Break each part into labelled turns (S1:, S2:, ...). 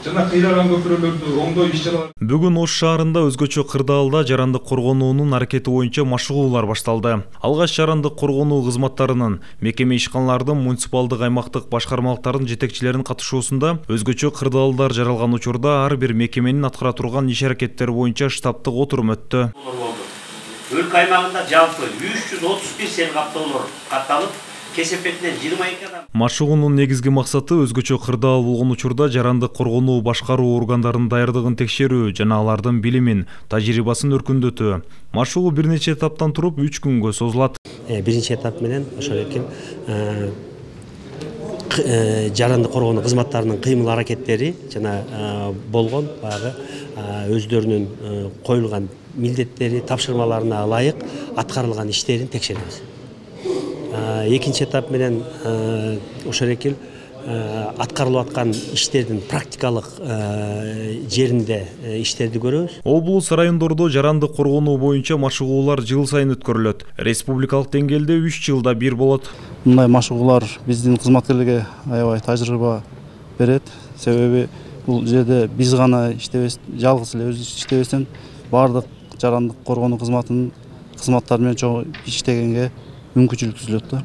S1: жана кыйраган көпүрөлөрдү оңдоо иш-чаралары.
S2: Бүгүн Ош шаарында өзгөчө кырдаалда жарандык коргонуунун аракети боюнча машыгуулар башталды. Алгач жарандык коргонуу кызматтарынын, мекеме ишканалардын, муниципалдык аймактык башкармалыктардын жетекчилеринин катышуусунда өзгөчө кырдаалдар жаралган учурда ар бир мекеменин аткара турган иш-аракеттери боюнча штабтык отурум өттү.
S3: Өлкө аймагында жалпы 331 сел каптоолор катталып, кесепетинен 22 адам.
S2: Машыгуунун негизги максаты өзгөчө кырдаал болгон учурда жарандык коргонуу башкаруу органдарынын даярдыгын текшерүү жана алардын билимин, тажрыйбасын өркүндөтүү. Машыгуу бир нече этаптан туруп 3 күнгө созулат.
S4: Биринчи этап менен ошол экен жарандык коргонуу кызматтарынын кыймыл аракеттери жана болгон баягы өздөрүнүн коюлган милдеттери, тапшырмаларына ылайык аткарылган иштерин текшеребиз. Экинчи этап менен ошол экен аткарылып аткан иштердин практикалык жеринде иштерди көрөбүз.
S2: Облус райондордо жарандык коргонуу боюнча машыгуулар жыл сайын өткөрүлөт. Республикалык деңгээлде 3 жылда бир болот.
S5: Мындай машыгуулар биздин кызматкерлерге аябай тажрыйба берет. Себеби бул жерде биз гана иштебес, жалгыз эле өзүбүз иштебестен бардык жарандык коргонуу кызматтары менен чоң иштегенге мүмкүнчүлүк түзүлөт да.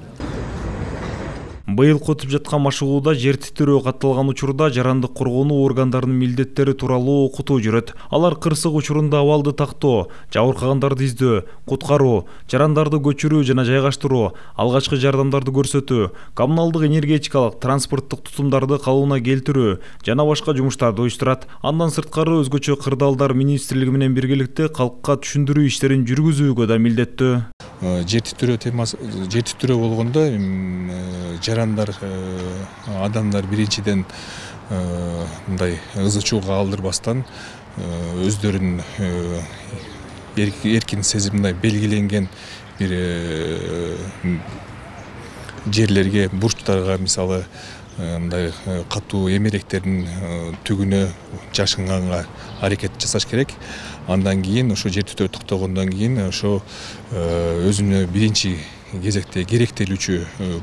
S2: Быйыл өтүп жаткан машыгууда жер титирөө катталган учурда жарандык коргонуу органдарынын милдеттери тууралуу окутуу жүрөт. Алар кырсык учурунда абалды тактоо, жабыркагандарды издөө, куткаруу, жарандарды көчүрүү жана жайгаштыруу, алгачкы жардамдарды көрсөтүү, коммуналдык энергетикалык, транспорттук тутумдарды калыбына келтирүү жана башка жумуштарды уюштурат. Андан сырткары өзгөчө кырдаалдар министрлиги менен биргеликте калкка түшүндүрүү иштерин жүргүзүүгө да милдеттүү.
S6: Жер титирөө болгондо жарандар, адамдар биринчиден мындай ызы чууга алдырбастан өздөрүнүн эркин сезимине белгиленген бир жерлерге, бурчтарга, мисалы мындай катуу эмеректердин түгүнө жашынганга аракет жасаш керек. Андан кийин ошо жер титирөө токтогондон кийин ошо өзүнө биринчи кезекте керектелүүчү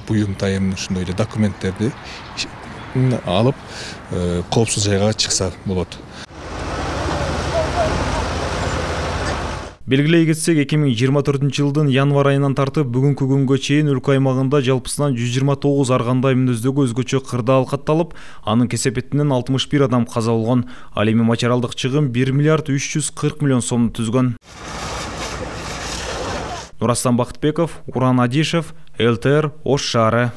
S6: буюм тайым ушундай эле документтерди алып коопсуз жайга чыкса болот.
S2: Белгилей кетсек, 2024-жылдын январь айынан тартып бүгүнкү күнгө чейин өлкө аймагында жалпысынан 129 ар кандай мүнөздөгү өзгөчө кырдаал катталып, анын кесепетинен 61 адам каза болгон. Ал эми материалдык чыгым 1 миллиард 340 миллион сомду түзгөн. Нурастан Бактыбеков, Уран Адишев, ЛТР, Ош шаары.